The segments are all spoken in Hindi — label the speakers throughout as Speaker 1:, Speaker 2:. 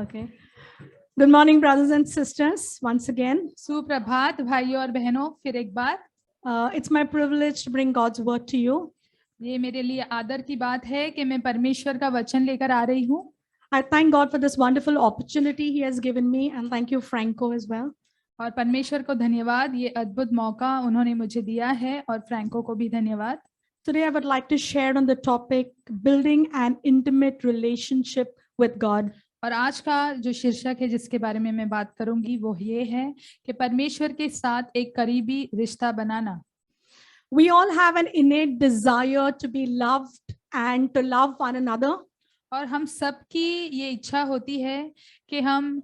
Speaker 1: Okay. Good morning, brothers and sisters, once again.
Speaker 2: सुप्रभात भाइयों और बहनों, फिर एक बार
Speaker 1: It's my privilege to bring God's word to you.
Speaker 2: ये मेरे लिए आदर की बात है कि मैं परमेश्वर का वचन लेकर आ रही हूँ।
Speaker 1: I thank God for this wonderful opportunity He has given me, and thank you, Franco, as well.
Speaker 2: और परमेश्वर को धन्यवाद, ये अद्भुत मौका उन्होंने मुझे दिया है, और फ्रैंको को भी धन्यवाद।
Speaker 1: Today, I would like to share on the topic building an intimate relationship with God.
Speaker 2: और आज का जो शीर्षक है जिसके बारे में मैं बात करूंगी वो ये है कि परमेश्वर के साथ एक करीबी रिश्ता बनाना।
Speaker 1: We all have an innate desire to be loved and to love one another.
Speaker 2: और हम सबकी ये इच्छा होती है कि हम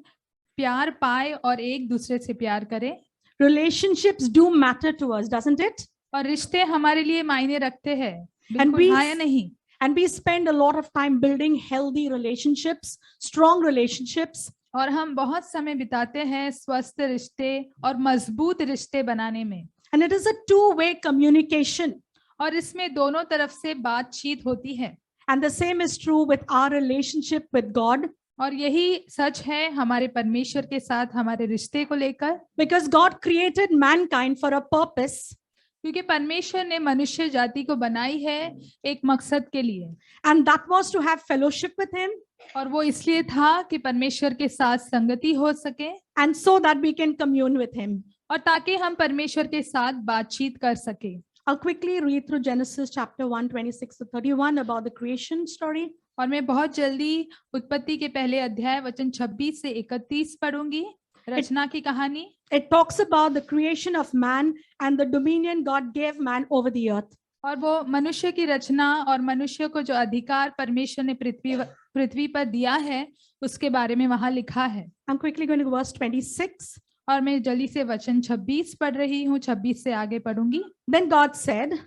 Speaker 2: प्यार पाए और एक दूसरे से प्यार करें।
Speaker 1: Relationships do matter to us, doesn't it?
Speaker 2: और रिश्ते हमारे लिए मायने रखते हैं,
Speaker 1: And
Speaker 2: बिल्कुल हाँ या नहीं?
Speaker 1: And we spend a lot of time building healthy relationships, strong relationships.
Speaker 2: और हम बहुत समय बिताते हैं स्वस्थ रिश्ते और मजबूत रिश्ते बनाने में।
Speaker 1: And it is a two-way communication.
Speaker 2: और इसमें दोनों तरफ से बातचीत होती है।
Speaker 1: And the same is true with our relationship with God.
Speaker 2: और यही सच है हमारे परमेश्वर के साथ हमारे रिश्ते को लेकर।
Speaker 1: Because God created mankind for a purpose.
Speaker 2: क्योंकि परमेश्वर ने मनुष्य जाति को बनाई है एक मकसद के लिए।
Speaker 1: And that was to have fellowship with Him.
Speaker 2: और वो इसलिए था कि परमेश्वर के साथ संगति हो सके।
Speaker 1: And so that we can commune with Him.
Speaker 2: और ताकि हम परमेश्वर के साथ बातचीत कर सके।
Speaker 1: I'll quickly read through Genesis chapter 1, 26 to 31 about the creation story.
Speaker 2: और मैं बहुत जल्दी उत्पत्ति के पहले अध्याय वचन 26 से 31 पढ़ूंगी, रचना की कहानी।
Speaker 1: It talks about the creation of man and the dominion God gave man over the earth.
Speaker 2: और वो मनुष्य की रचना और मनुष्य को जो अधिकार परमेश्वर ने पृथ्वी पर दिया है उसके बारे में वहां लिखा है।
Speaker 1: I'm quickly going to verse 26.
Speaker 2: और मैं जल्दी से वचन 26 पढ़ रही हूँ, 26 से आगे पढ़ूंगी।
Speaker 1: Then God said,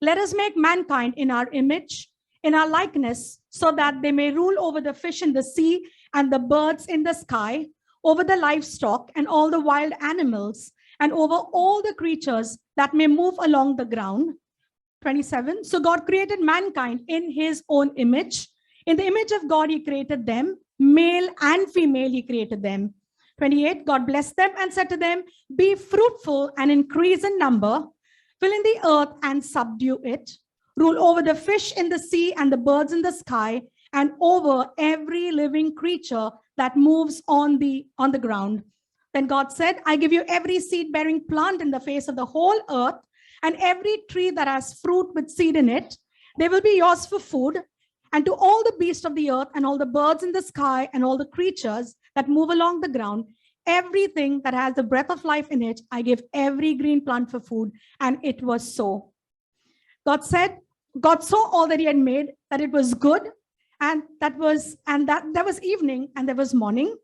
Speaker 1: "Let us make mankind in our image, in our likeness, so that they may rule over the fish in the sea and the birds in the sky, over the livestock and all the wild animals, and over all the creatures that may move along the ground." 27. So God created mankind in His own image. In the image of God, He created them. Male and female, He created them. 28. God blessed them and said to them, "Be fruitful and increase in number. Fill in the earth and subdue it. Rule over the fish in the sea and the birds in the sky, and over every living creature that moves on the ground." Then God said, "I give you every seed-bearing plant in the face of the whole earth, and every tree that has fruit with seed in it. They will be yours for food. And to all the beasts of the earth, and all the birds in the sky, and all the creatures that move along the ground, everything that has the breath of life in it, I give every green plant for food." And it was so. God saw all that He had made, that it was good, and that there was evening and there was morning.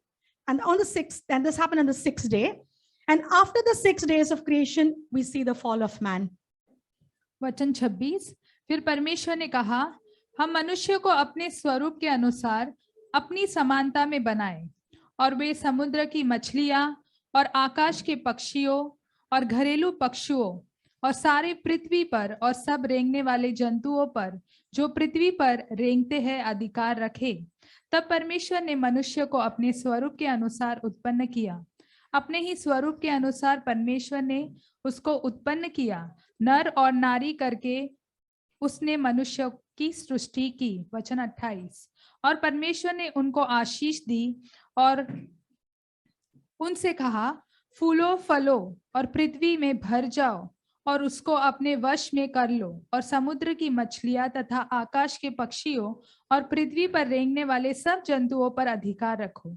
Speaker 1: And on the sixth, and this happened on the sixth day. And after the 6 days of creation, we see the fall of man.
Speaker 2: वचन 26, फिर परमेश्वर ने कहा, हम मनुष्य को अपने स्वरूप के अनुसार अपनी समानता में बनाएं, और वे समुद्र की मछलियां और आकाश के पक्षियों और घरेलू पक्षियों और सारे पृथ्वी पर और सब रेंगने वाले जंतुओं पर जो पृथ्वी पर रेंगते हैं अधिकार रखे। तब परमेश्वर ने मनुष्य को अपने स्वरूप के अनुसार उत्पन्न किया। अपने ही स्वरूप के अनुसार परमेश्वर ने उसको उत्पन्न किया, नर और नारी करके उसने मनुष्य की सृष्टि की। वचन 28, और परमेश्वर ने उनको आशीष दी और उनसे कहा, फूलो फलो और पृथ्वी में भर जाओ और उसको अपने वश में कर लो, और समुद्र की मछलियां तथा आकाश के पक्षियों और पृथ्वी पर रेंगने वाले सब जंतुओं पर अधिकार रखो।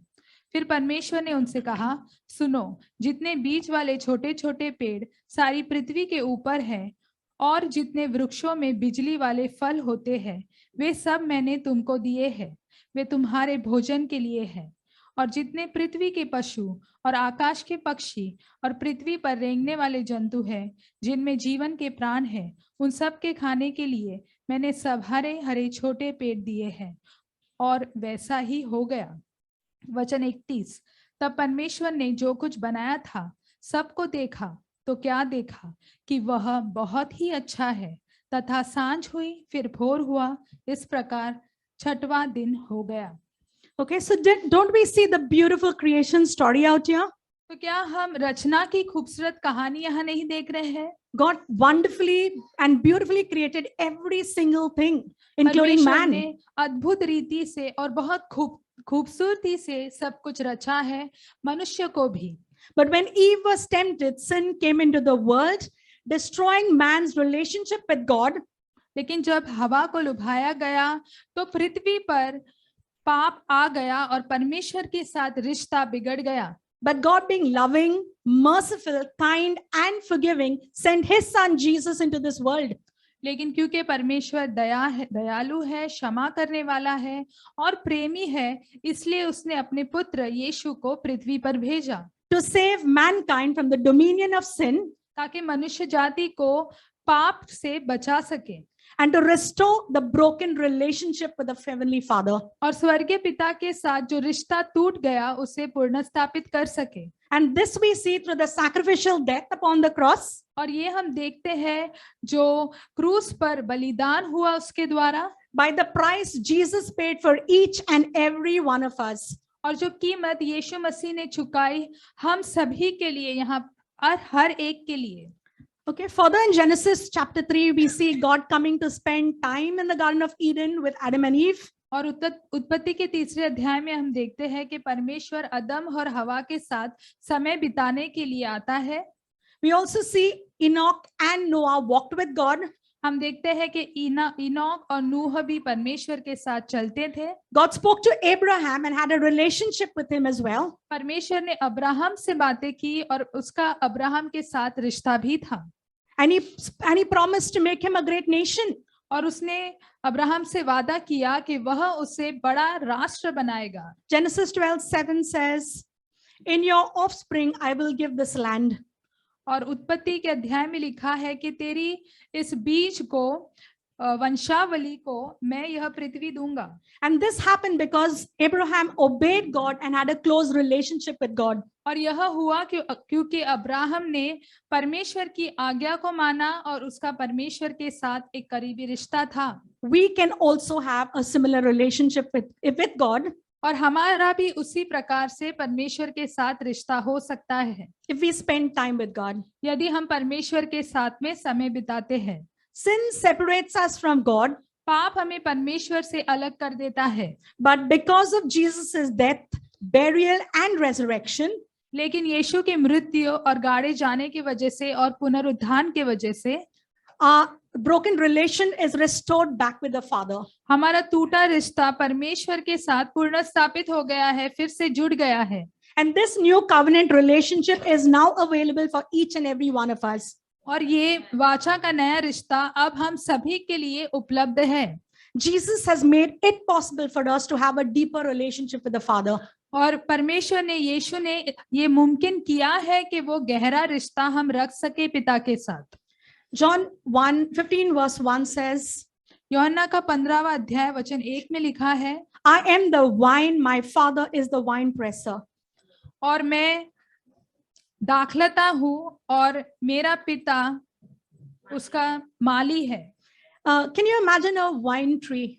Speaker 2: फिर परमेश्वर ने उनसे कहा, सुनो, जितने बीज वाले छोटे छोटे पेड़ सारी पृथ्वी के ऊपर हैं, और जितने वृक्षों में बिजली वाले फल होते हैं, वे सब मैंने तुमको दिए हैं, वे तुम्हारे भोजन के लिए हैं। और जितने पृथ्वी के पशु और आकाश के पक्षी और पृथ्वी पर रेंगने वाले जंतु हैं, जिनमें जीवन के प्राण हैं, उन सब के खाने के लिए मैंने सब हरे हरे छोटे पेड़ दिए हैं। और वैसा ही हो गया। वचन 31, तब परमेश्वर ने जो कुछ बनाया था सबको देखा, तो क्या देखा कि वह बहुत ही अच्छा है। तथा सांझ हुई, फिर भोर हुआ, इस प्रकार 6वां दिन हो गया।
Speaker 1: Okay, so don't we see the beautiful creation story out here?
Speaker 2: तो क्या हम रचना की खूबसूरत कहानी यहाँ नहीं देख रहे हैं?
Speaker 1: God wonderfully and beautifully created every single thing, including
Speaker 2: परमेश्वर
Speaker 1: man.
Speaker 2: ने अद्भुत रीति से और बहुत खूबसूरती से सब कुछ रचा है, मनुष्य को भी।
Speaker 1: But when Eve was tempted, sin came into the world, destroying man's relationship with God.
Speaker 2: लेकिन जब हवा को लुभाया गया तो पृथ्वी पर पाप आ गया और परमेश्वर के साथ रिश्ता बिगड़ गया।
Speaker 1: But God, being loving, merciful, kind, and forgiving, sent his son Jesus into this world.
Speaker 2: लेकिन क्योंकि परमेश्वर दयालु है, क्षमा करने वाला है और प्रेमी है, इसलिए उसने अपने पुत्र यीशु को पृथ्वी पर भेजा
Speaker 1: to save mankind from the dominion of sin,
Speaker 2: ताकि मनुष्य जाति को पाप से बचा सके
Speaker 1: and to restore the broken relationship with the heavenly Father.
Speaker 2: और स्वर्गीय पिता के साथ जो रिश्ता टूट गया उसे पुनर्स्थापित कर सके।
Speaker 1: And this we see through the sacrificial death upon the cross,
Speaker 2: और ये हम देखते हैं जो क्रूस पर बलिदान हुआ उसके द्वारा,
Speaker 1: by the price Jesus paid for each and every one of us.
Speaker 2: और जो कीमत यीशु मसीह ने चुकाई हम सभी के लिए, यहाँ और हर एक के लिए।
Speaker 1: Okay, further in Genesis chapter 3, we see God coming to spend time in the Garden of Eden with Adam and Eve.
Speaker 2: और उत्पत्ति के तीसरे अध्याय में हम देखते हैं कि परमेश्वर अदम और हवा के साथ समय बिताने के लिए आता है।
Speaker 1: We also see Enoch and Noah walked with God.
Speaker 2: हम देखते हैं कि इनोक और नूह भी परमेश्वर के साथ चलते थे।
Speaker 1: God spoke to Abraham and had a relationship with him as well.
Speaker 2: परमेश्वर ने अब्राहम से बातें की और उसका अब्राहम के साथ रिश्ता भी था।
Speaker 1: And he promised to make him a great nation.
Speaker 2: और उसने अब्राहम से वादा किया कि वह उसे बड़ा राष्ट्र बनाएगा।
Speaker 1: Genesis 12:7 says, "In your offspring I will give this land."
Speaker 2: और उत्पत्ति के अध्याय में लिखा है कि तेरी इस बीज को, वंशावली को मैं यह पृथ्वी दूंगा।
Speaker 1: And this happened because Abraham obeyed God and had a close relationship with God.
Speaker 2: और यह हुआ क्योंकि अब्राहम ने परमेश्वर की आज्ञा को माना और उसका परमेश्वर के साथ एक करीबी रिश्ता था।
Speaker 1: We can also have a similar relationship with God.
Speaker 2: और हमारा भी उसी प्रकार से परमेश्वर के साथ रिश्ता हो सकता है
Speaker 1: if we spend time with God.
Speaker 2: यदि हम परमेश्वर के साथ में समय बिताते हैं।
Speaker 1: Sin separates us from God,
Speaker 2: पाप हमें परमेश्वर से अलग कर देता है,
Speaker 1: but because of Jesus' death, burial and resurrection,
Speaker 2: लेकिन यीशु की मृत्यु और गाड़े जाने की वजह से और पुनरुत्थान की वजह से
Speaker 1: our broken relation is restored back with the Father.
Speaker 2: हमारा टूटा रिश्ता परमेश्वर के साथ पुनर्स्थापित हो गया है, फिर से जुड़ गया है।
Speaker 1: And this new covenant relationship is now available for each and every one of us.
Speaker 2: और ये वाचा का नया रिश्ता अब हम सभी के लिए उपलब्ध है।
Speaker 1: Jesus has made it possible for us to have a deeper relationship with the Father.
Speaker 2: और परमेश्वर ने, यीशु ने ये मुमकिन किया है कि वो गहरा रिश्ता हम रख सके पिता के साथ।
Speaker 1: John 1:15 verse 1 says,
Speaker 2: यूहन्ना का 15वां अध्याय वचन 1 में लिखा है,
Speaker 1: I am the vine, my Father is the vine presser.
Speaker 2: और मैं दाखलता हूँ और मेरा पिता उसका माली है।
Speaker 1: Can you imagine a vine tree?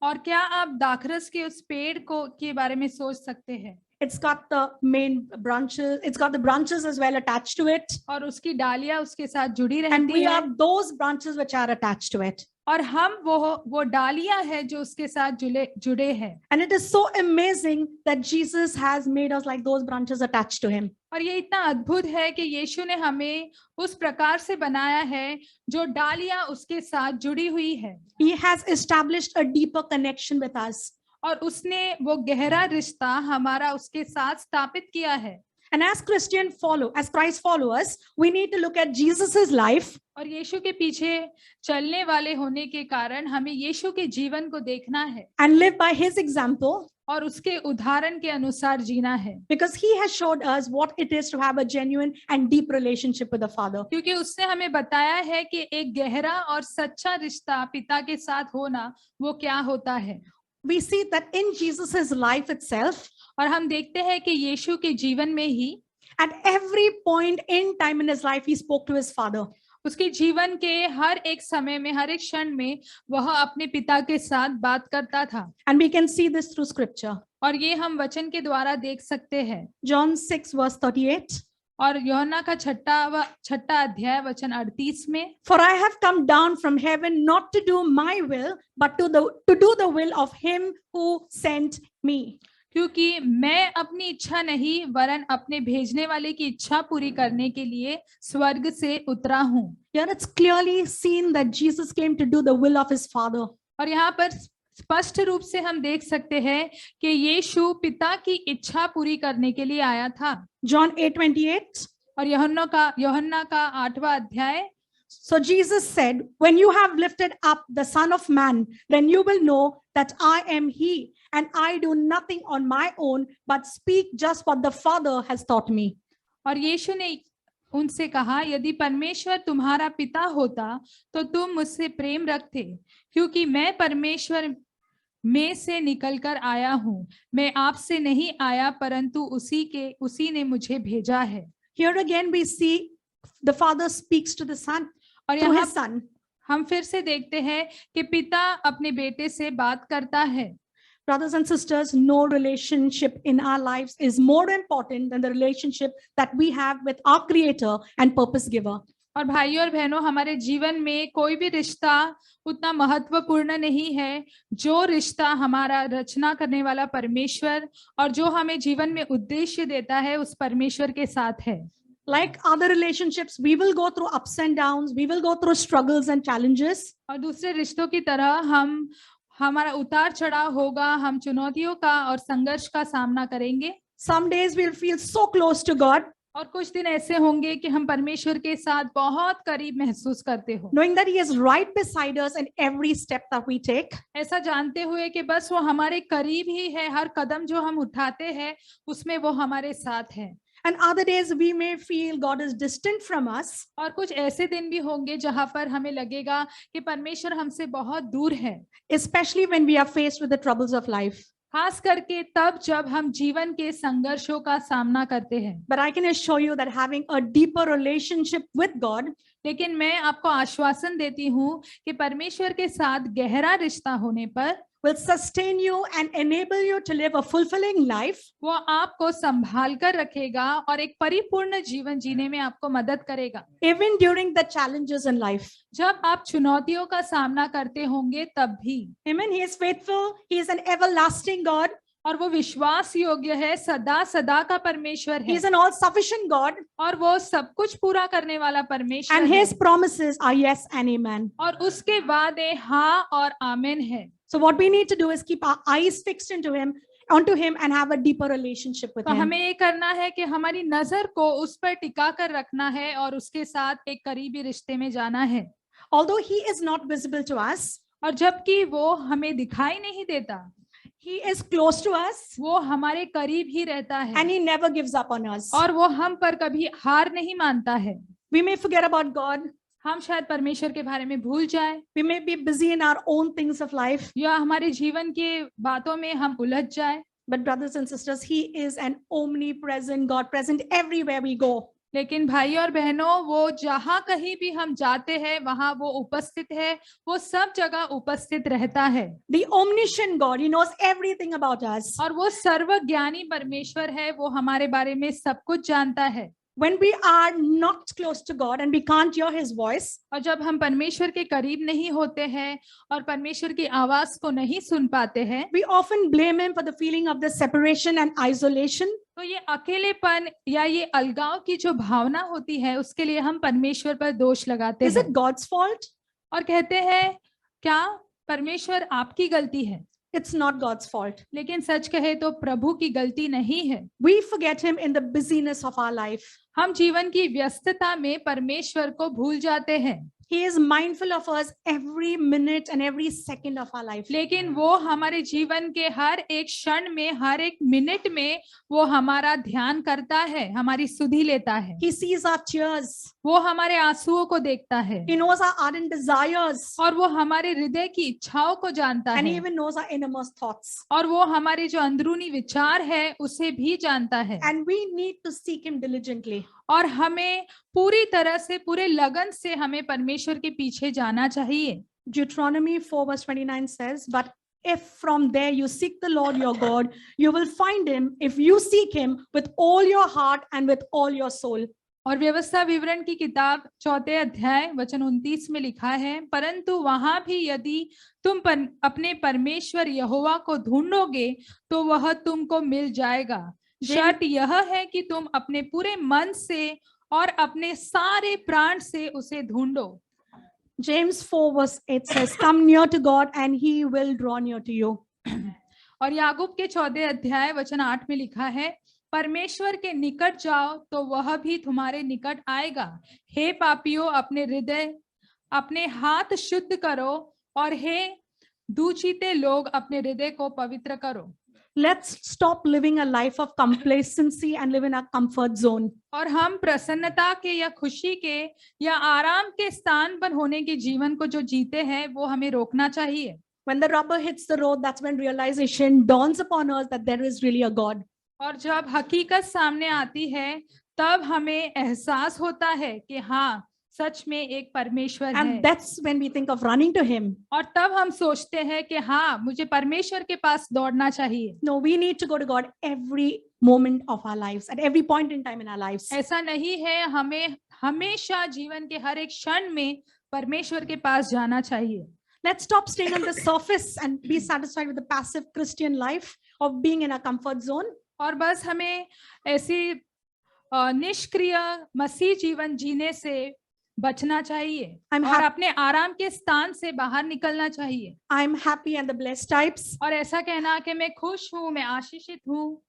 Speaker 2: और क्या आप दाखरस के उस पेड़ को के बारे में सोच सकते हैं?
Speaker 1: It's got the main branches. It's got the branches as well attached to it.
Speaker 2: और उसकी डालियां उसके साथ जुड़ी
Speaker 1: And
Speaker 2: रहती
Speaker 1: we
Speaker 2: है।
Speaker 1: are those branches which are attached to it.
Speaker 2: और हम वो डालियां हैं जो उसके साथ जुड़े हैं।
Speaker 1: And it is so amazing that Jesus has made us like those branches attached to him.
Speaker 2: और ये इतना अद्भुत है कि यीशु ने हमें उस प्रकार से बनाया है जो डालियां उसके साथ जुड़ी हुई है।
Speaker 1: He has established a deeper connection with us.
Speaker 2: और उसने वो गहरा रिश्ता हमारा उसके साथ स्थापित किया है।
Speaker 1: And as Christ followers, we need to look at Jesus's life.
Speaker 2: और यीशु के पीछे चलने वाले होने के कारण हमें यीशु के जीवन को देखना है
Speaker 1: And live by his example.
Speaker 2: और उसके उदाहरण के अनुसार जीना है।
Speaker 1: Because he has showed us what it is to have a genuine and deep relationship with the Father.
Speaker 2: क्योंकि उसने हमें बताया है कि एक गहरा और सच्चा रिश्ता पिता के साथ होना वो क्या होता है।
Speaker 1: We see that in Jesus's life itself,
Speaker 2: और हम देखते हैं कि यीशु के जीवन में ही
Speaker 1: at every point in time in his life, he spoke to his Father.
Speaker 2: उसके जीवन के हर एक समय में, हर एक क्षण में वह अपने पिता के साथ बात करता था।
Speaker 1: And we can see this through scripture.
Speaker 2: और ये हम वचन के द्वारा देख सकते हैं।
Speaker 1: John 6 verse 38.
Speaker 2: और यूहन्ना का छठा अध्याय वचन 38 में,
Speaker 1: For I have come down from heaven not to do my will, but to do the will of him who sent me.
Speaker 2: क्योंकि मैं अपनी इच्छा नहीं वरन अपने भेजने वाले की इच्छा पूरी करने के लिए स्वर्ग से उतरा हूँ।
Speaker 1: Here it's clearly seen that Jesus came to do the will of his Father.
Speaker 2: और यहाँ पर स्पष्ट रूप से हम देख सकते हैं कि यीशु पिता की इच्छा पूरी करने के लिए आया था।
Speaker 1: John 8:28.
Speaker 2: और यूहन्ना का 8वां अध्याय,
Speaker 1: So Jesus said, when you have lifted up the Son of Man, then you will know that I am he, and I do nothing on my own, but speak just what the Father has taught me.
Speaker 2: और यीशु ने उनसे कहा, यदि परमेश्वर तुम्हारा पिता होता तो तुम मुझसे प्रेम रखते, क्योंकि मैं परमेश्वर में से निकलकर आया हूँ। मैं आपसे नहीं आया परंतु उसी ने मुझे भेजा है।
Speaker 1: Here again we see the Father speaks to the Son
Speaker 2: और
Speaker 1: through
Speaker 2: यहाँ
Speaker 1: his Son.
Speaker 2: हम फिर से देखते हैं कि पिता अपने बेटे से बात करता है।
Speaker 1: Brothers and sisters, no relationship in our lives is more important than the relationship that we have with our Creator and Purpose Giver.
Speaker 2: और भाइयों और बहनों, हमारे जीवन में कोई भी रिश्ता उतना महत्वपूर्ण नहीं है जो रिश्ता हमारा रचना करने वाला परमेश्वर और जो हमें जीवन में उद्देश्य देता है उस परमेश्वर के साथ है।
Speaker 1: Like other relationships, we will go through ups and downs, we will go through struggles and challenges.
Speaker 2: और दूसरे रिश्तों की तरह हमारा उतार चढ़ाव होगा, हम चुनौतियों का और संघर्ष का सामना करेंगे।
Speaker 1: Some days we'll feel so close to God,
Speaker 2: और कुछ दिन ऐसे होंगे कि हम परमेश्वर के साथ बहुत करीब महसूस करते हो,
Speaker 1: knowing that He is right beside us in every step that we take.
Speaker 2: ऐसा जानते हुए कि बस वो हमारे करीब ही है, हर कदम जो हम उठाते हैं उसमें वो हमारे साथ है।
Speaker 1: And other days we may feel God is distant from us.
Speaker 2: और कुछ ऐसे दिन भी होंगे जहां पर हमें लगेगा कि परमेश्वर हमसे बहुत दूर है,
Speaker 1: Especially when we are faced with the troubles of life.
Speaker 2: खास करके तब जब हम जीवन के संघर्षों का सामना करते हैं।
Speaker 1: But I can assure you that having a deeper relationship with God
Speaker 2: लेकिन मैं आपको आश्वासन देती हूँ कि परमेश्वर के साथ गहरा रिश्ता होने पर
Speaker 1: will sustain you and enable you to live a fulfilling life.
Speaker 2: वो आपको संभाल कर रखेगा और एक परिपूर्ण जीवन जीने में आपको मदद करेगा।
Speaker 1: Even during the challenges in life.
Speaker 2: जब आप चुनौतियों का सामना करते होंगे तब भी।
Speaker 1: Amen. He is faithful. He is an everlasting God.
Speaker 2: और वो विश्वास योग्य है, सदा सदा का परमेश्वर
Speaker 1: He
Speaker 2: है।
Speaker 1: is an all-sufficient God.
Speaker 2: और वो सब कुछ पूरा करने वाला परमेश्वर
Speaker 1: And
Speaker 2: है।
Speaker 1: His promises are yes and amen.
Speaker 2: और उसके वादे हाँ और आमीन है।
Speaker 1: So what we need to do is keep our eyes fixed onto Him and have a deeper relationship with
Speaker 2: तो
Speaker 1: Him.
Speaker 2: हमें ये करना है कि हमारी नजर को उस पर टिका कर रखना है और उसके साथ एक करीबी रिश्ते में जाना है।
Speaker 1: Although He is not visible to us,
Speaker 2: और जबकि वो हमें दिखाई नहीं देता,
Speaker 1: He is close to us
Speaker 2: वो हमारे करीब ही रहता है
Speaker 1: and He never gives up on us.
Speaker 2: और वो हम पर कभी हार नहीं मानता है।
Speaker 1: We may forget about God.
Speaker 2: हम शायद परमेश्वर के बारे में भूल जाए,
Speaker 1: We may be busy in our own things of life.
Speaker 2: या हमारे जीवन के बातों में हम उलझ जाए।
Speaker 1: But brothers and sisters, He is an omnipresent God, present everywhere we go.
Speaker 2: लेकिन भाई और बहनों, वो जहाँ कहीं भी हम जाते हैं वहां वो उपस्थित है, वो सब जगह उपस्थित रहता है।
Speaker 1: The omniscient God, He knows everything about us.
Speaker 2: और वो सर्वज्ञानी परमेश्वर है, वो हमारे बारे में सब कुछ जानता है।
Speaker 1: When we are not close to God and we can't hear His voice,
Speaker 2: और जब हम परमेश्वर के करीब नहीं होते हैं और परमेश्वर की आवाज को नहीं सुन पाते हैं,
Speaker 1: we often blame Him for the feeling of the separation and isolation.
Speaker 2: तो ये अकेलेपन या ये अलगाव की जो भावना होती है उसके लिए हम परमेश्वर पर दोष लगाते
Speaker 1: Is
Speaker 2: हैं
Speaker 1: it God's fault?
Speaker 2: और कहते हैं क्या परमेश्वर आपकी गलती है?
Speaker 1: It's not God's fault.
Speaker 2: लेकिन सच कहे तो प्रभु की गलती नहीं है।
Speaker 1: We forget Him in the busyness of our life.
Speaker 2: हम जीवन की व्यस्तता में परमेश्वर को भूल जाते हैं।
Speaker 1: He is mindful of us every minute and every second of our life.
Speaker 2: लेकिन वो हमारे जीवन के हर एक क्षण में, हर एक मिनट में वो हमारा ध्यान करता है, हमारी सुधि लेता है।
Speaker 1: He sees our tears.
Speaker 2: वो हमारे आंसुओं को देखता है
Speaker 1: He knows our ardent desires.
Speaker 2: और वो हमारे हृदय की इच्छाओं को जानता
Speaker 1: And He
Speaker 2: है
Speaker 1: even knows our innermost thoughts.
Speaker 2: और वो हमारे जो अंदरूनी विचार है उसे भी जानता है।
Speaker 1: And we need to seek Him diligently.
Speaker 2: और हमें पूरी तरह से, पूरे लगन से हमें परमेश्वर के पीछे जाना चाहिए।
Speaker 1: Deuteronomy 4 verse 29 says, but If from there you seek the Lord your God, you will find him if you seek him with all your heart and with all your soul.
Speaker 2: और व्यवस्था विवरण की किताब 4 अध्याय वचन 29 में लिखा है, परंतु वहां भी यदि तुम अपने परमेश्वर यहोवा को ढूंढोगे तो वह तुमको मिल जाएगा। शर्त यह है कि तुम अपने पूरे मन से और अपने सारे प्राण से उसे ढूंढो।
Speaker 1: James 4:8 says, come near to God and he will draw near to you.
Speaker 2: और याकूब के 14 अध्याय वचन 8 में लिखा है, परमेश्वर के निकट जाओ तो वह भी तुम्हारे निकट आएगा। हे पापियों, अपने हृदय अपने हाथ शुद्ध करो, और हे दूषिते लोग अपने हृदय को पवित्र करो।
Speaker 1: Let's stop living a life of complacency and live in a comfort zone.
Speaker 2: और हम प्रसन्नता के या खुशी के या आराम के स्थान पर होने के जीवन को जो जीते हैं वो हमें रोकना चाहिए।
Speaker 1: When the rubber hits the road, that's when realization dawns upon us that there is really a God.
Speaker 2: और जब हकीकत सामने आती है तब हमें एहसास होता है कि हाँ, सच में एक परमेश्वर है।
Speaker 1: And that's when we think of running to him.
Speaker 2: और तब हम सोचते हैं कि हाँ, मुझे परमेश्वर के पास दौड़ना चाहिए।
Speaker 1: No, we need to go to God every moment of our lives, at every point in time in our lives.
Speaker 2: ऐसा नहीं है, हमें हमेशा जीवन के हर एक क्षण में परमेश्वर के पास जाना चाहिए।
Speaker 1: Let's stop staying on the surface and be satisfied with the passive Christian life of being in a comfort zone.
Speaker 2: और बस हमें ऐसी निष्क्रिय मसीह जीवन जीने से बचना चाहिए और अपने आराम के स्थान से बाहर निकलना चाहिए।
Speaker 1: I'm happy and the blessed types.
Speaker 2: और ऐसा कहना कि मैं खुश हूँ, मैं आशीषित हूँ।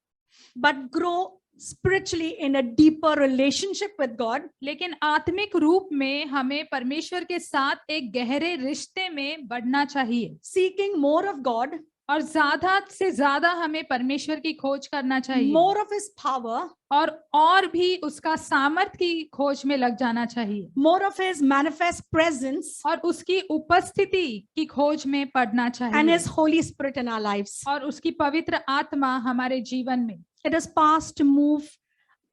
Speaker 1: But grow spiritually in a deeper relationship with God.
Speaker 2: लेकिन आत्मिक रूप में हमें परमेश्वर के साथ एक गहरे रिश्ते में बढ़ना चाहिए।
Speaker 1: Seeking more of God.
Speaker 2: और ज्यादा से ज्यादा हमें परमेश्वर की खोज करना चाहिए।
Speaker 1: More of his power.
Speaker 2: और भी उसका सामर्थ की खोज में लग जाना चाहिए।
Speaker 1: More of his manifest presence.
Speaker 2: और उसकी उपस्थिति की खोज में पड़ना चाहिए।
Speaker 1: And his Holy Spirit in our lives.
Speaker 2: और उसकी पवित्र आत्मा हमारे जीवन में।
Speaker 1: It is past to move.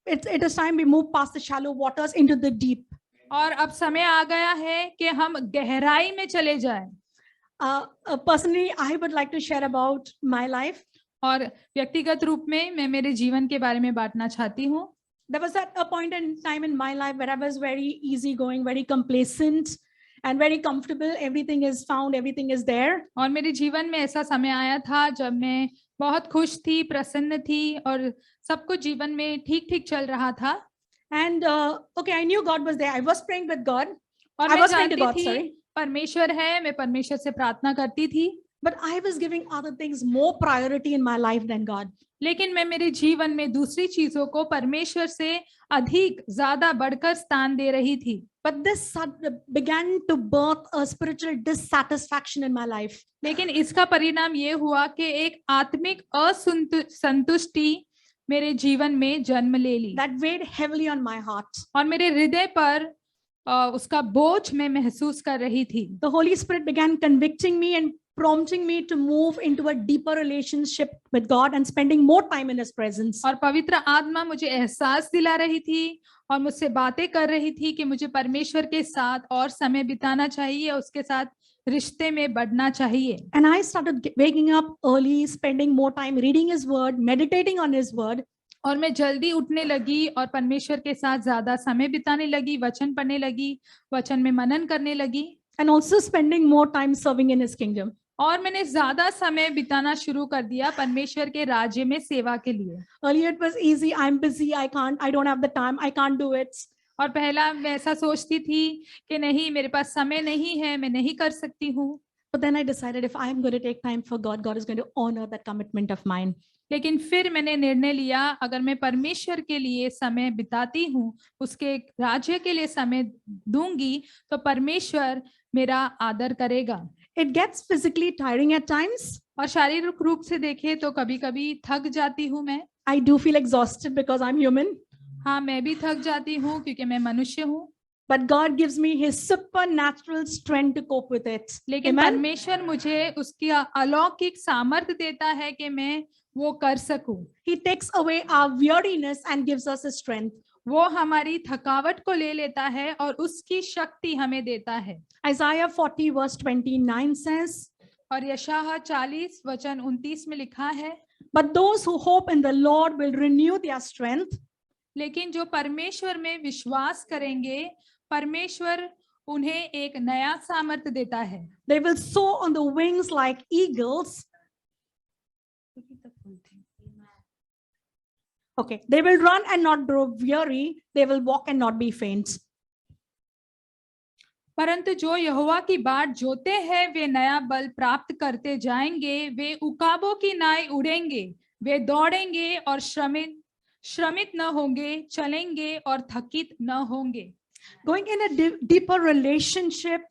Speaker 1: It is time we move past the shallow waters into the deep.
Speaker 2: और अब समय आ गया है कि हम गहराई में चले जाएं।
Speaker 1: Personally, I would like to share about my life.
Speaker 2: और व्यक्तिगत रूप में मैं मेरे जीवन के बारे में बांटना चाहती हूँ।
Speaker 1: There was at a point in time in my life where I was very easygoing, very complacent, and very comfortable. Everything is found, everything is there.
Speaker 2: और मेरे जीवन में ऐसा समय आया था जब मैं बहुत खुश थी, प्रसन्न थी और सब कुछ जीवन में ठीक-ठीक चल रहा था।
Speaker 1: And okay, I knew God was there. I was praying with God.
Speaker 2: और मैं जानती थी परमेश्वर है, मैं परमेश्वर से प्रार्थना करती थी।
Speaker 1: But I was giving other things more priority in my life than God.
Speaker 2: लेकिन मैं मेरे जीवन में दूसरी चीजों को परमेश्वर से अधिक ज्यादा बढ़कर स्थान दे रही थी।
Speaker 1: But this began to birth a spiritual dissatisfaction in my life.
Speaker 2: लेकिन इसका परिणाम ये हुआ कि एक आत्मिक असंतुष्टि मेरे जीवन में जन्म ले ली।
Speaker 1: That weighed heavily on my heart.
Speaker 2: और मेरे हृदय पर उसका बोझ मैं महसूस कर रही थी।
Speaker 1: The Holy Spirit began convicting me and prompting me to move into a deeper relationship with God and spending more time in his presence.
Speaker 2: और पवित्र आत्मा मुझे एहसास दिला रही थी और मुझसे बातें कर रही थी कि मुझे परमेश्वर के साथ और समय बिताना चाहिए, उसके साथ रिश्ते में बढ़ना चाहिए।
Speaker 1: And I started waking up early, spending more time reading his word, meditating on his word.
Speaker 2: और मैं जल्दी उठने लगी और परमेश्वर के साथ ज्यादा समय बिताने लगी, वचन पढ़ने लगी, वचन में मनन करने लगी।
Speaker 1: And also spending more time serving in his kingdom.
Speaker 2: और मैंने ज्यादा समय बिताना शुरू कर दिया परमेश्वर के राज्य में सेवा के लिए।
Speaker 1: Earlier it was easy. I'm busy. I don't have the time. I can't do it.
Speaker 2: और पहला मैं ऐसा सोचती थी कि नहीं, मेरे पास समय नहीं है, मैं नहीं कर सकती हूँ।
Speaker 1: But then I decided if I am going to take time for God, God is going to honor that commitment of mine.
Speaker 2: लेकिन फिर मैंने निर्णय लिया, अगर मैं परमेश्वर के लिए समय बिताती हूँ, उसके राज्य के लिए समय दूंगी, तो परमेश्वर मेरा आदर करेगा।
Speaker 1: It gets physically tiring at times.
Speaker 2: और शारीरिक रूप से देखे तो कभी-कभी थक जाती हूँ मैं।
Speaker 1: I do feel exhausted because I'm human.
Speaker 2: हाँ, मैं भी थक जाती हूँ क्योंकि मैं मनुष्य हूँ।
Speaker 1: But God gives me his supernatural strength to cope with it.
Speaker 2: लेकिन परमेश्वर मुझे उसकी अलौकिक सामर्थ्य देता है कि मैं वो कर सकूं।
Speaker 1: He takes away our weariness and gives us his strength.
Speaker 2: वो हमारी थकावट को ले लेता है और उसकी शक्ति हमें देता है।
Speaker 1: Isaiah 40 verse 29 says,
Speaker 2: और यशायाह 40 वचन 29 में लिखा है,
Speaker 1: But those who hope in the Lord will renew their strength.
Speaker 2: लेकिन जो परमेश्वर में विश्वास करेंगे, परमेश्वर उन्हें एक नया सामर्थ्य देता है।
Speaker 1: They will soar on the wings like eagles. Okay. They will run and not grow weary. They will walk and not be faint.
Speaker 2: परंतु जो यहोवा की बाट जोते हैं वे नया बल प्राप्त करते जाएंगे, वे उकाबों की नाई उड़ेंगे, वे दौड़ेंगे और श्रमित न होंगे, चलेंगे और थकित न होंगे।
Speaker 1: Going in a deeper relationship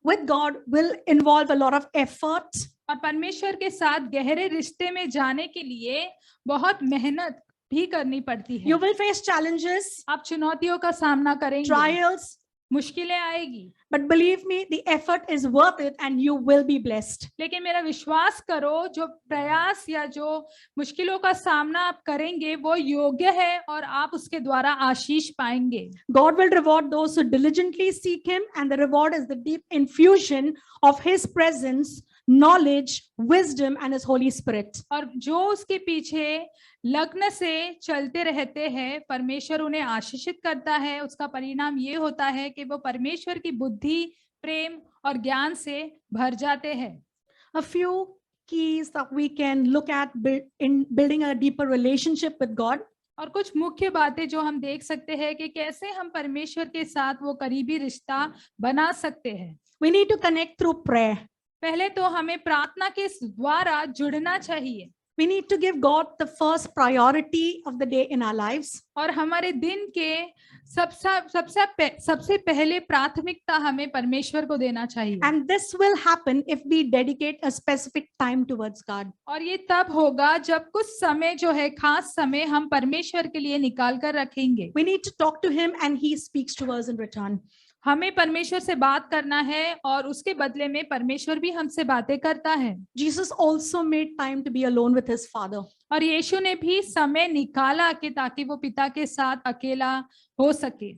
Speaker 1: with God will involve a lot of effort.
Speaker 2: और परमेश्वर के साथ गहरे रिश्ते में जाने के लिए बहुत मेहनत भी करनी पड़ती है।
Speaker 1: You will face challenges,
Speaker 2: आप चुनौतियों का सामना करेंगे,
Speaker 1: trials,
Speaker 2: मुश्किलें आएगी,
Speaker 1: but believe me, the effort is worth it and you will be blessed.
Speaker 2: लेकिन मेरा विश्वास करो, जो प्रयास या जो मुश्किलों का सामना आप करेंगे वो योग्य है और आप उसके द्वारा आशीष पाएंगे।
Speaker 1: God will reward those who diligently seek him, and the reward is the deep infusion of his presence, knowledge, wisdom, and his Holy Spirit.
Speaker 2: और जो उसके पीछे लग्न से चलते रहते हैं, परमेश्वर उन्हें आशीषित करता है। उसका परिणाम ये होता है कि वो परमेश्वर की बुद्धि, प्रेम और ज्ञान से भर जाते हैं।
Speaker 1: A few keys that we can look at in building a deeper relationship with God.
Speaker 2: और कुछ मुख्य बातें जो हम देख सकते हैं कि कैसे हम परमेश्वर के साथ वो करीबी रिश्ता बना सकते हैं।
Speaker 1: We need to connect through prayer.
Speaker 2: पहले तो हमें प्रार्थना के द्वारा जुड़ना चाहिए।
Speaker 1: We need to give God the first priority of the day in our lives.
Speaker 2: और हमारे दिन के सबसे पहले प्राथमिकता हमें परमेश्वर को देना चाहिए।
Speaker 1: And this will happen if we dedicate a specific time towards God.
Speaker 2: और ये तब होगा जब कुछ समय जो है, खास समय हम परमेश्वर के लिए निकाल कर रखेंगे।
Speaker 1: We need to talk to him and he speaks to us in return.
Speaker 2: हमें परमेश्वर से बात करना है और उसके बदले में परमेश्वर भी हमसे बातें करता है।
Speaker 1: Jesus also made time to be alone with his father.
Speaker 2: और यीशु ने भी समय निकाला कि ताकि वो पिता के साथ अकेला हो सके।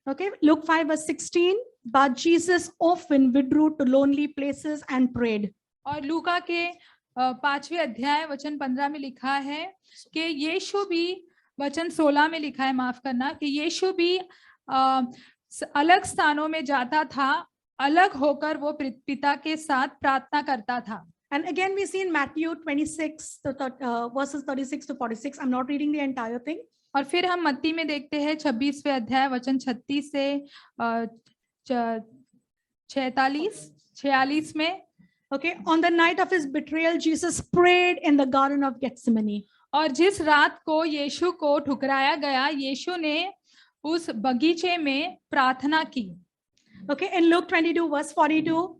Speaker 1: Okay, Luke 5:16. But Jesus often withdrew to lonely places and prayed.
Speaker 2: और लूका के 5वें अध्याय वचन 15 में लिखा है कि यीशु भी, वचन 16 में लिखा है, माफ करना, कि यीशु भी अलग स्थानों में जाता था, अलग होकर वो पिता के साथ प्रार्थना करता था।
Speaker 1: And again we see in Matthew 26 verses 36 to 46. I'm not reading the entire thing.
Speaker 2: और फिर हम मत्ती में देखते हैं 26वें अध्याय वचन 36 से 46 में।
Speaker 1: Okay, on the night of his betrayal, Jesus prayed in the Garden of Gethsemane.
Speaker 2: और जिस रात को यीशु को ठुकराया गया, यीशु ने उस बगीचे में प्रार्थना की।
Speaker 1: Okay, in Luke 22 verse 42.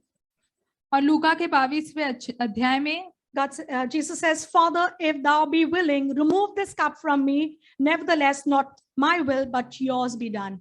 Speaker 2: और लूका के 22वें अध्याय में
Speaker 1: Jesus says, Father, if thou be willing, remove this cup from me. Nevertheless, not my will, but yours be done.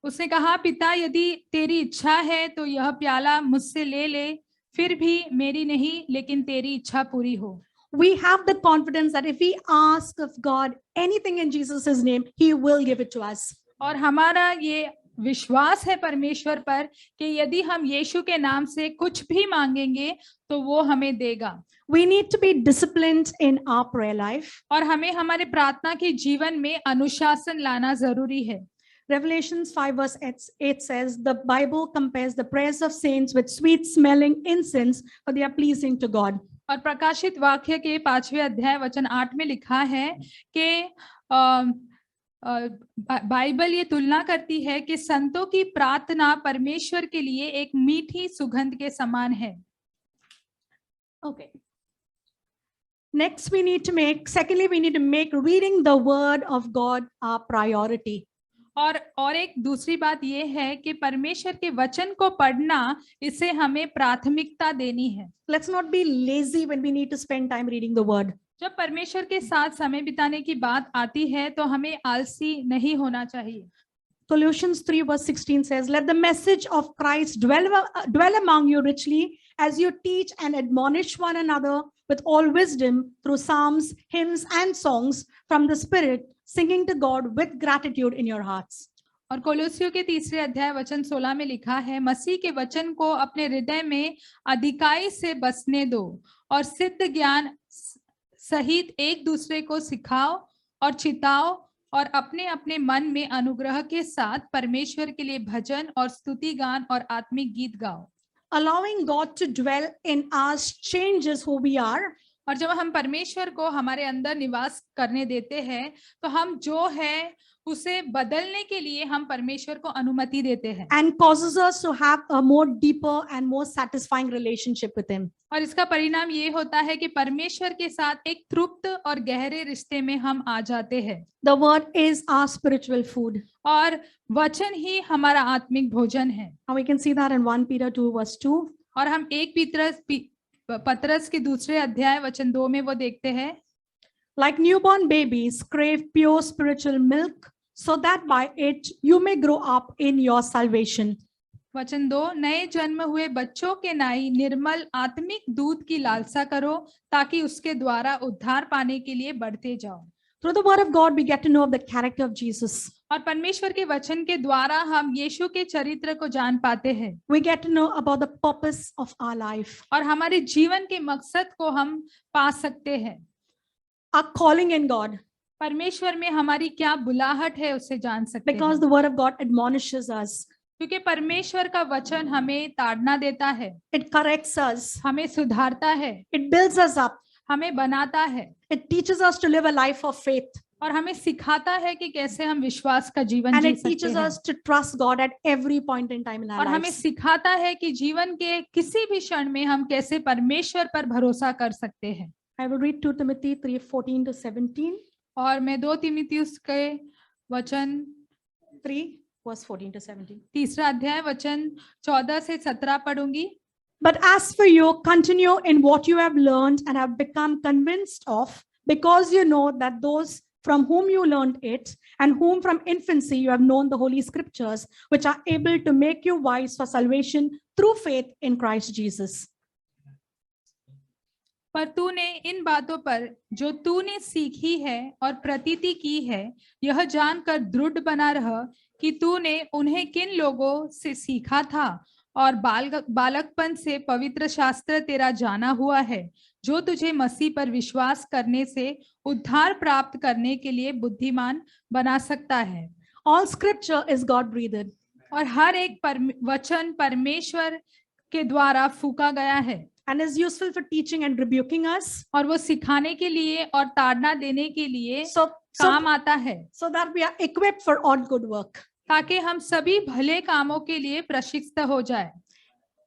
Speaker 2: उसने कहा, पिता, यदि तेरी इच्छा है तो यह प्याला मुझसे ले ले, फिर भी मेरी नहीं लेकिन तेरी इच्छा पूरी हो।
Speaker 1: We have the confidence that if we ask of God anything in Jesus' name, he will give it to us.
Speaker 2: और हमारा ये विश्वास है परमेश्वर पर कि यदि हम यीशु के नाम से कुछ भी मांगेंगे तो वो हमें देगा।
Speaker 1: We need to be disciplined in our prayer life.
Speaker 2: और हमें हमारे प्रार्थना के जीवन में अनुशासन लाना जरूरी है।
Speaker 1: Revelations 5 verse 8 says, the Bible compares the prayers of saints with sweet smelling incense, for they are pleasing to God.
Speaker 2: और प्रकाशित वाक्य के 5वें अध्याय वचन 8 में लिखा है कि बाइबल ये तुलना करती है कि संतों की प्रार्थना परमेश्वर के लिए एक मीठी सुगंध के समान है।
Speaker 1: Okay. Next we need to make reading the word of God our priority.
Speaker 2: और एक दूसरी बात ये है कि परमेश्वर के वचन को पढ़ना, इसे हमें प्राथमिकता देनी है।
Speaker 1: Let's not be lazy when we need to spend time reading the word.
Speaker 2: जब परमेश्वर के साथ समय बिताने की बात आती है तो हमें आलसी नहीं होना चाहिए।
Speaker 1: Colossians 3 verse 16 says, let the message of Christ dwell among you richly as you teach and admonish one another with all wisdom through psalms, hymns and songs from the Spirit, singing to God with gratitude in your hearts.
Speaker 2: और कोलोसियों के 3 अध्याय वचन 16 में लिखा है, मसीह के वचन को अपने हृदय में अधिकाई से बसने दो और सिद्ध ज्ञान सहित एक दूसरे को सिखाओ और चिताओ और अपने अपने मन में अनुग्रह के साथ परमेश्वर के लिए भजन और स्तुति गान और आत्मिक गीत गाओ।
Speaker 1: Allowing God to dwell in us changes who we are.
Speaker 2: और जब हम परमेश्वर को हमारे अंदर निवास करने देते हैं तो हम जो है उसे बदलने के लिए हम परमेश्वर को अनुमति देते हैं
Speaker 1: And causes us to have a more deeper and more satisfying relationship with Him.
Speaker 2: और इसका परिणाम ये होता है कि परमेश्वर के साथ एक तृप्त और गहरे रिश्ते में हम आ जाते हैं।
Speaker 1: The word is our spiritual food.
Speaker 2: और वचन ही हमारा आत्मिक भोजन है।
Speaker 1: And we can see that in 1 Peter 2 verse 2.
Speaker 2: और हम पतरस के 2 अध्याय वचन 2 में वो देखते हैं,
Speaker 1: Like newborn babies crave pure spiritual milk, so that by it you may grow up in your salvation.
Speaker 2: वचन 2, नए जन्म हुए बच्चों के नाई निर्मल आत्मिक दूध की लालसा करो ताकि उसके द्वारा उद्धार पाने के लिए बढ़ते जाओ।
Speaker 1: Through the word of God, we get to know of the character of Jesus.
Speaker 2: और परमेश्वर के वचन के द्वारा हम यीशु के चरित्र को जान पाते हैं।
Speaker 1: We get to know about the purpose of our life.
Speaker 2: और हमारे जीवन के मकसद को हम पा सकते हैं।
Speaker 1: Our calling in God.
Speaker 2: परमेश्वर में हमारी क्या बुलाहट है उसे जान सकते
Speaker 1: Because
Speaker 2: हैं।
Speaker 1: the word of God admonishes us.
Speaker 2: क्योंकि परमेश्वर का वचन हमें ताड़ना देता है,
Speaker 1: It corrects us.
Speaker 2: हमें सुधारता है,
Speaker 1: It builds us up.
Speaker 2: हमें बनाता है
Speaker 1: It teaches us to live a life of faith.
Speaker 2: और हमें सिखाता है कि कैसे हम विश्वास का जीवन
Speaker 1: And
Speaker 2: जी
Speaker 1: it
Speaker 2: सकते
Speaker 1: teaches
Speaker 2: हैं।
Speaker 1: us to trust God at every point in time in our
Speaker 2: और हमें
Speaker 1: lives.
Speaker 2: सिखाता है कि जीवन के किसी भी क्षण में हम कैसे परमेश्वर पर भरोसा कर सकते हैं।
Speaker 1: I will read 2 Timothy 3:14 to 17.
Speaker 2: और मैं 2 तीमुथियुस के वचन
Speaker 1: 3 verse 14 to 17.
Speaker 2: 3 अध्याय वचन 14 से 17 पढ़ूंगी।
Speaker 1: But as for you, continue in what you have learned and have become convinced of, because you know that those from whom you learned it and whom from infancy you have known the Holy Scriptures, which are able to make you wise for salvation through faith in Christ Jesus.
Speaker 2: पर तूने इन बातों पर जो तूने सीखी है और प्रतीति की है, यह जानकर दृढ़ बना रह कि तूने उन्हें किन लोगों से सीखा था और बालकपन से पवित्र शास्त्र तेरा जाना हुआ है, जो तुझे मसीह पर विश्वास करने से उद्धार प्राप्त करने के लिए बुद्धिमान बना सकता है।
Speaker 1: All scripture is God breathed.
Speaker 2: और हर एक वचन परमेश्वर के द्वारा फूका गया है
Speaker 1: And is useful for teaching and rebuking us.
Speaker 2: और वो सिखाने के लिए और ताड़ना देने के लिए
Speaker 1: So
Speaker 2: काम आता है,
Speaker 1: so that we are equipped for all good work.
Speaker 2: ताकि हम सभी भले कामों के लिए प्रशिक्षित हो जाए।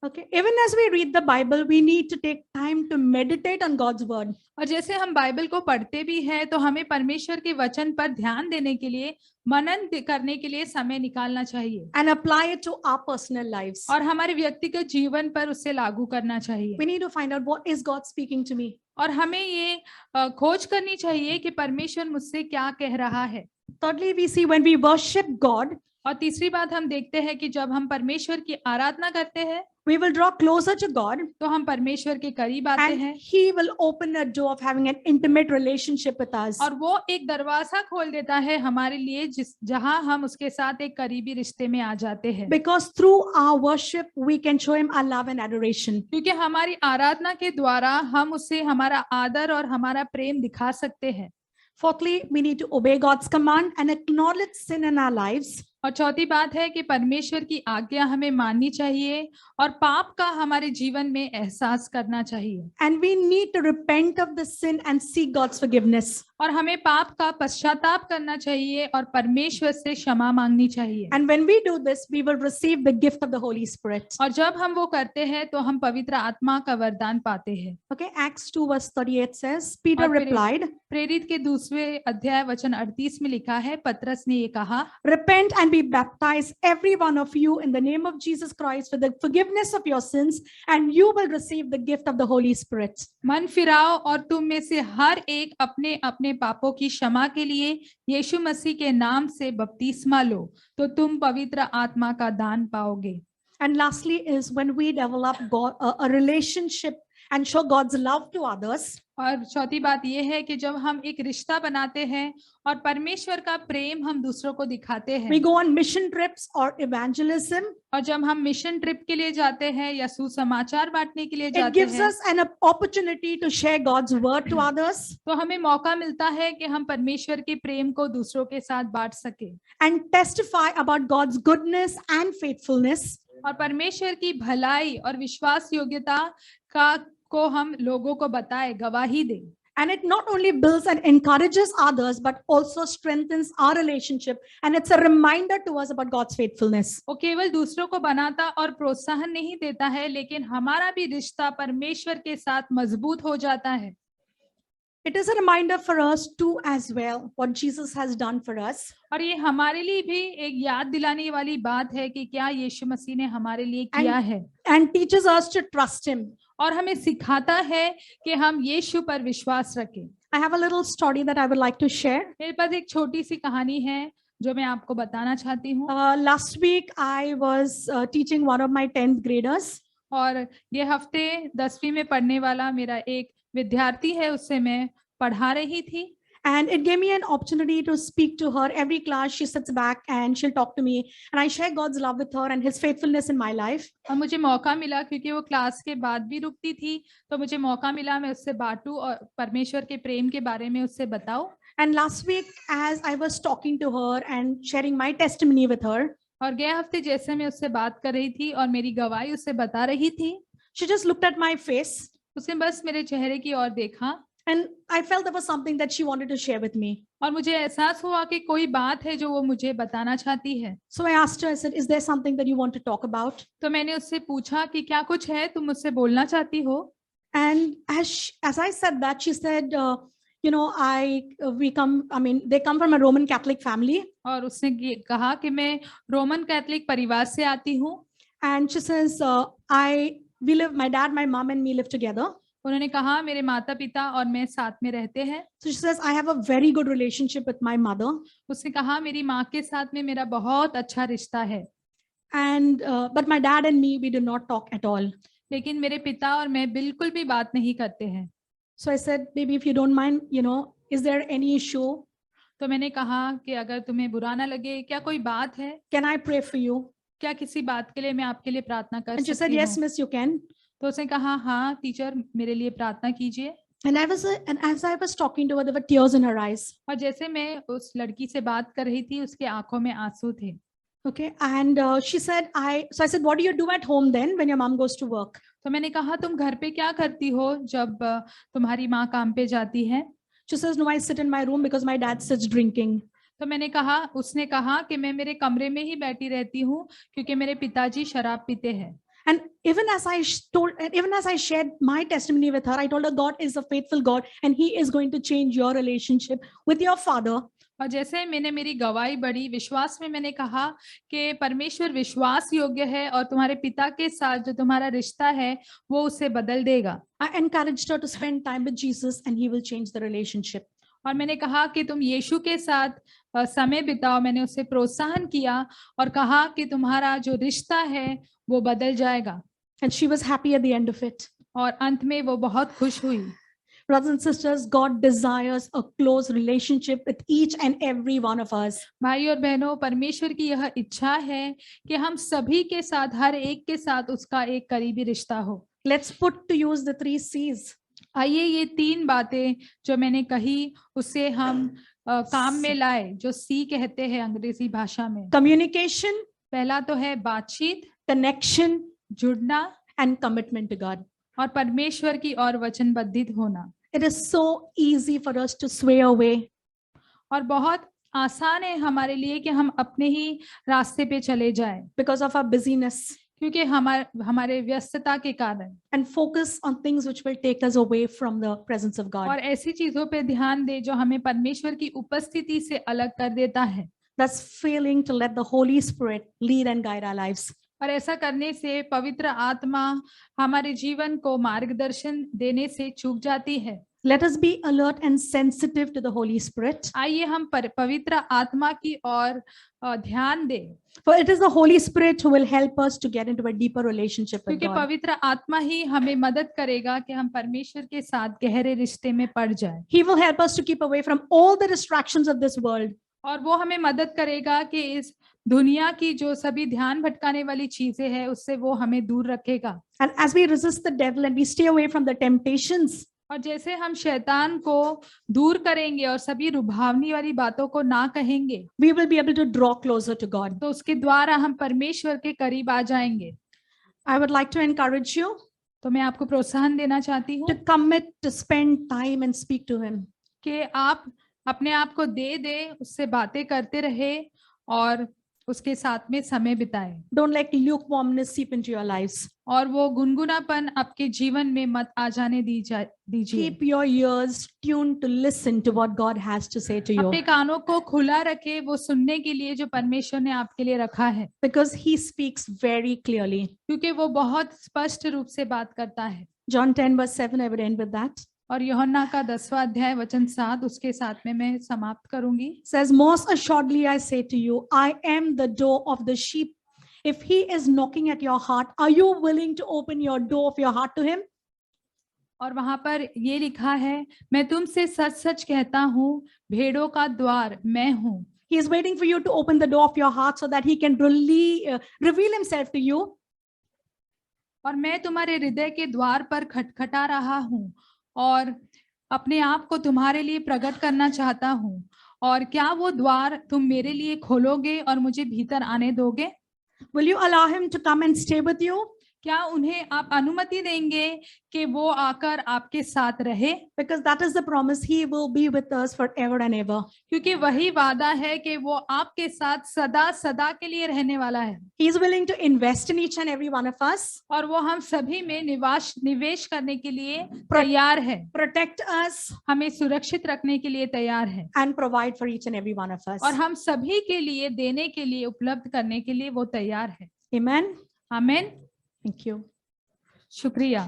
Speaker 1: Okay. Even as we read the Bible, we need to take time to meditate on God's word.
Speaker 2: और जैसे हम बाइबल को पढ़ते भी हैं तो हमें परमेश्वर के वचन पर ध्यान देने के लिए, मनन करने के लिए समय निकालना चाहिए
Speaker 1: And apply it to our personal lives.
Speaker 2: और हमारे व्यक्तिगत जीवन पर उसे लागू करना चाहिए।
Speaker 1: We need to find out what is God speaking to me.
Speaker 2: और हमें ये खोज करनी चाहिए कि परमेश्वर मुझसे क्या कह रहा है।
Speaker 1: Thirdly, we see when we worship God,
Speaker 2: और तीसरी बात हम देखते हैं कि जब हम परमेश्वर की आराधना करते हैं
Speaker 1: we will draw closer to God,
Speaker 2: तो हम परमेश्वर के करीब आते
Speaker 1: and
Speaker 2: हैं
Speaker 1: He will open a door of having an intimate relationship with us.
Speaker 2: और वो एक दरवाजा खोल देता है हमारे लिए जहां हम उसके साथ एक करीबी रिश्ते में आ जाते हैं।
Speaker 1: Because through our worship, we can show Him our love and adoration.
Speaker 2: क्योंकि हमारी आराधना के द्वारा हम उसे हमारा आदर और हमारा प्रेम दिखा सकते हैं।
Speaker 1: Fourthly, we need to obey God's command and acknowledge sin in our lives.
Speaker 2: और चौथी बात है कि परमेश्वर की आज्ञा हमें माननी चाहिए और पाप का हमारे जीवन में एहसास करना चाहिए।
Speaker 1: And we need to repent of the sin and seek God's forgiveness.
Speaker 2: और हमें पाप का पश्चाताप करना चाहिए और परमेश्वर से क्षमा मांगनी चाहिए।
Speaker 1: And when we do this, we will receive the gift of the Holy Spirit.
Speaker 2: और जब हम वो करते हैं तो हम पवित्र आत्मा का वरदान पाते हैं।
Speaker 1: Okay, Acts 2 verse 38 says, Peter
Speaker 2: और
Speaker 1: replied,
Speaker 2: प्रेरित के 2 अध्याय वचन 38 में लिखा है, पतरस ने ये कहा,
Speaker 1: repent and be baptized every one of you in the name of Jesus Christ for the forgiveness of your sins, and you will receive the gift of the Holy Spirit.
Speaker 2: मन फिराओ और तुम में से हर एक अपने अपने पापों की क्षमा के लिए यीशु मसीह के नाम से बपतिस्मा लो, तो तुम पवित्र आत्मा का दान पाओगे।
Speaker 1: And lastly is when we develop a relationship and show God's love to others.
Speaker 2: और चौथी बात यह है कि जब हम एक रिश्ता बनाते हैं और परमेश्वर का प्रेम हम दूसरों को दिखाते
Speaker 1: We
Speaker 2: हैं,
Speaker 1: go on mission trips or evangelism.
Speaker 2: और जब हम मिशन ट्रिप के लिए जाते हैं या सुसमाचार बांटने के लिए
Speaker 1: It
Speaker 2: जाते
Speaker 1: gives
Speaker 2: हैं,
Speaker 1: us an opportunity to share God's word to others
Speaker 2: तो हमें मौका मिलता है कि हम परमेश्वर के प्रेम को दूसरों के साथ बांट सके
Speaker 1: and testify about God's goodness and faithfulness.
Speaker 2: और परमेश्वर की भलाई और विश्वास योग्यता को हम लोगों को बताए, गवाही दें।
Speaker 1: And it not only builds and encourages others, but also strengthens our relationship. And it's a reminder to us about God's faithfulness.
Speaker 2: वो केवल दूसरों को बनाता और प्रोत्साहन नहीं देता है, लेकिन हमारा भी रिश्ता परमेश्वर के साथ मजबूत हो जाता है।
Speaker 1: It is a reminder for us too as well, what Jesus has done for us.
Speaker 2: और ये हमारे लिए भी एक याद दिलाने वाली बात है कि क्या यीशु मसीह ने हमारे लिए किया है,
Speaker 1: And teaches us to trust him.
Speaker 2: और हमें सिखाता है कि हम यीशु पर विश्वास रखें।
Speaker 1: I have a little story that I would like to share.
Speaker 2: मेरे पास एक छोटी सी कहानी है जो मैं आपको बताना चाहती हूँ।
Speaker 1: Last week, I was teaching one of my 10th graders.
Speaker 2: और ये हफ्ते 10वीं में पढ़ने वाला मेरा एक विद्यार्थी है, उससे मैं पढ़ा रही थी।
Speaker 1: And it gave me an opportunity to speak to her. Every class, she sits back and she'll talk to me. And I share God's love with her and his faithfulness in my life.
Speaker 2: और मुझे मौका मिला, क्योंकि वो क्लास के बाद भी रुकती थी, तो मुझे मौका मिला मैं उससे बांटूं और परमेश्वर के प्रेम के बारे में उससे बताऊं।
Speaker 1: And last week, as I was talking to her and sharing my testimony with her,
Speaker 2: और गए हफ्ते जैसे मैं उससे बात कर रही थी और मेरी गवाही उससे बता रही थी,
Speaker 1: she just looked at my face.
Speaker 2: उसने बस मेरे चेहरे की ओर देखा
Speaker 1: And I felt there was something that she wanted to share with me.
Speaker 2: और मुझे एहसास हुआ कि कोई बात है जो वो मुझे बताना चाहती है।
Speaker 1: So I asked her, I said, is there something that you want to talk about?
Speaker 2: तो मैंने उससे पूछा कि क्या कुछ है तुम मुझसे बोलना चाहती हो।
Speaker 1: And as I said that, she said, you know, they come from a Roman Catholic family.
Speaker 2: और उसने कहा कि मैं रोमन कैथलिक परिवार से आती हूँ।
Speaker 1: And she says, my dad, my mom and me live together.
Speaker 2: उन्होंने कहा मेरे माता पिता और मैं साथ में रहते हैं।
Speaker 1: So she says, I have a very good relationship with my mother.
Speaker 2: उसने कहा मेरी माँ के साथ में मेरा बहुत अच्छा रिश्ता है।
Speaker 1: And but my dad and me, we do not talk at all.
Speaker 2: लेकिन मेरे पिता और मैं बिल्कुल भी बात नहीं करते हैं।
Speaker 1: So I said, baby, if you don't mind, you know, is there any issue?
Speaker 2: तो मैंने कहा कि अगर तुम्हें बुरा ना लगे, क्या कोई बात है?
Speaker 1: Can I pray for you?
Speaker 2: क्या किसी बात के लिए मैं आपके लिए प्रार्थना कर
Speaker 1: And she said,
Speaker 2: सकती
Speaker 1: yes,
Speaker 2: हूँ?
Speaker 1: miss, you can.
Speaker 2: तो उसने कहा हाँ टीचर, मेरे लिए प्रार्थना कीजिए।
Speaker 1: And as I was talking to her, there were tears in her eyes.
Speaker 2: और जैसे मैं उस लड़की से बात कर रही थी, उसके आंखों में आंसू थे।
Speaker 1: Okay, and she said, I said, what do you do at home then when your mom goes to work?
Speaker 2: तो मैंने कहा तुम घर पे क्या करती हो जब तुम्हारी माँ काम पे जाती है?
Speaker 1: She says, no, I sit in my room because my dad sits drinking.
Speaker 2: तो मैंने कहा, उसने कहा कि मैं मेरे कमरे में ही बैठी रहती हूँ क्योंकि मेरे पिताजी शराब पीते हैं।
Speaker 1: And even as I shared my testimony with her, I told her God is a faithful God and he is going to change your relationship with your father.
Speaker 2: और जैसे मैंने मेरी गवाही बढ़ी विश्वास में, मैंने कहा कि परमेश्वर विश्वास योग्य है और तुम्हारे पिता के साथ जो तुम्हारा रिश्ता है वो उसे बदल देगा।
Speaker 1: I encouraged her to spend time with Jesus and he will change the relationship.
Speaker 2: और मैंने कहा कि तुम यीशु के साथ समय बिताओ। मैंने उसे प्रोत्साहन किया और कहा कि तुम्हारा जो रिश्ता है वो बदल जाएगा।
Speaker 1: And she was happy at the end of it.
Speaker 2: और अंत में वो बहुत खुश हुई।
Speaker 1: Brothers and sisters, God desires a close relationship with each and every one of us.
Speaker 2: भाई और बहनों, परमेश्वर की यह इच्छा है कि हम सभी के साथ, हर एक के साथ उसका एक करीबी रिश्ता हो।
Speaker 1: Let's put to use the 3 C's.
Speaker 2: आइए ये 3 बातें जो मैंने कही उसे हम काम में लाए, जो सी कहते हैं अंग्रेजी भाषा में।
Speaker 1: Communication,
Speaker 2: पहला तो है बातचीत,
Speaker 1: connection,
Speaker 2: जुड़ना
Speaker 1: and commitment to God.
Speaker 2: और परमेश्वर की ओर वचनबद्धित होना।
Speaker 1: It is so easy for us to sway away.
Speaker 2: और बहुत आसान है हमारे लिए कि हम अपने ही रास्ते पे चले जाएं
Speaker 1: Because of our busyness.
Speaker 2: क्योंकि हमारे व्यस्तता के कारण,
Speaker 1: And focus on things which will take us away from the presence of God.
Speaker 2: और ऐसी चीजों पे ध्यान दे जो हमें परमेश्वर की उपस्थिति से अलग कर देता है।
Speaker 1: Thus failing to let the Holy Spirit lead and guide our lives.
Speaker 2: और ऐसा करने से पवित्र आत्मा हमारे जीवन को मार्गदर्शन देने से चूक जाती है।
Speaker 1: Let us be alert and sensitive to the Holy Spirit.
Speaker 2: आइए हम पवित्र आत्मा की ओर ध्यान दें,
Speaker 1: For it is the Holy Spirit who will help us to get into a deeper relationship with
Speaker 2: क्योंकि
Speaker 1: God.
Speaker 2: पवित्र आत्मा ही हमें मदद करेगा कि हम परमेश्वर के साथ गहरे रिश्ते में पड़ जाएं,
Speaker 1: He will help us to keep away from all the distractions of this world.
Speaker 2: और वो हमें मदद करेगा कि इस दुनिया की जो सभी ध्यान भटकाने वाली चीजें हैं उससे वो हमें दूर रखेगा।
Speaker 1: And as we resist the devil and we stay away from the temptations,
Speaker 2: और जैसे हम शैतान को दूर करेंगे और सभी रुभावनी वाली बातों को ना कहेंगे,
Speaker 1: we will be able to draw closer to God.
Speaker 2: तो उसके द्वारा हम परमेश्वर के करीब आ जाएंगे।
Speaker 1: I would like to encourage you
Speaker 2: तो मैं आपको प्रोत्साहन देना चाहती हूँ
Speaker 1: to commit to spend time and speak to Him.
Speaker 2: कि आप अपने आप को दे दे, उससे बातें करते रहे और उसके साथ में समय बिताएं।
Speaker 1: Don't let lukewarmness seep into your lives.
Speaker 2: और वो गुनगुनापन आपके जीवन में मत आ जाने दीजिए।
Speaker 1: Keep your ears tuned to listen to what God has to say to you.
Speaker 2: अपने कानों को खुला रखे वो सुनने के लिए जो परमेश्वर ने आपके लिए रखा है,
Speaker 1: Because He speaks very clearly.
Speaker 2: क्योंकि वो बहुत स्पष्ट रूप से बात करता है।
Speaker 1: John 10 verse 7, I would end with that.
Speaker 2: और यूहन्ना का 10वां अध्याय वचन 7, उसके साथ में मैं समाप्त करूंगी।
Speaker 1: Says, most assuredly I say to you, I am the door of the sheep. If He is knocking at your heart, are you willing to open your door of your heart to Him?
Speaker 2: और वहां पर ये लिखा है, मैं तुमसे सच सच कहता हूँ, भेड़ों का द्वार मैं हूँ।
Speaker 1: He is waiting for you to open the door of your heart so that He can reveal Himself to you.
Speaker 2: और मैं तुम्हारे हृदय के द्वार पर खटखटा रहा हूँ और अपने आप को तुम्हारे लिए प्रकट करना चाहता हूँ। और क्या वो द्वार तुम मेरे लिए खोलोगे और मुझे भीतर आने दोगे?
Speaker 1: Will you allow Him to come and stay with you?
Speaker 2: क्या उन्हें आप अनुमति देंगे कि वो आकर आपके साथ रहे?
Speaker 1: Because that is the promise. He will be with us forever and ever.
Speaker 2: क्योंकि वही वादा है कि वो आपके साथ सदा सदा के लिए रहने वाला है।
Speaker 1: He is willing to invest in each and every one of us.
Speaker 2: और वो हम सभी में निवेश करने के लिए तैयार है,
Speaker 1: Protect us
Speaker 2: हमें सुरक्षित रखने के लिए तैयार है,
Speaker 1: and provide for each and every one of us.
Speaker 2: और हम सभी के लिए देने के लिए, उपलब्ध करने के लिए वो तैयार है।
Speaker 1: Amen.
Speaker 2: आमीन।
Speaker 1: Thank you.
Speaker 2: शुक्रिया।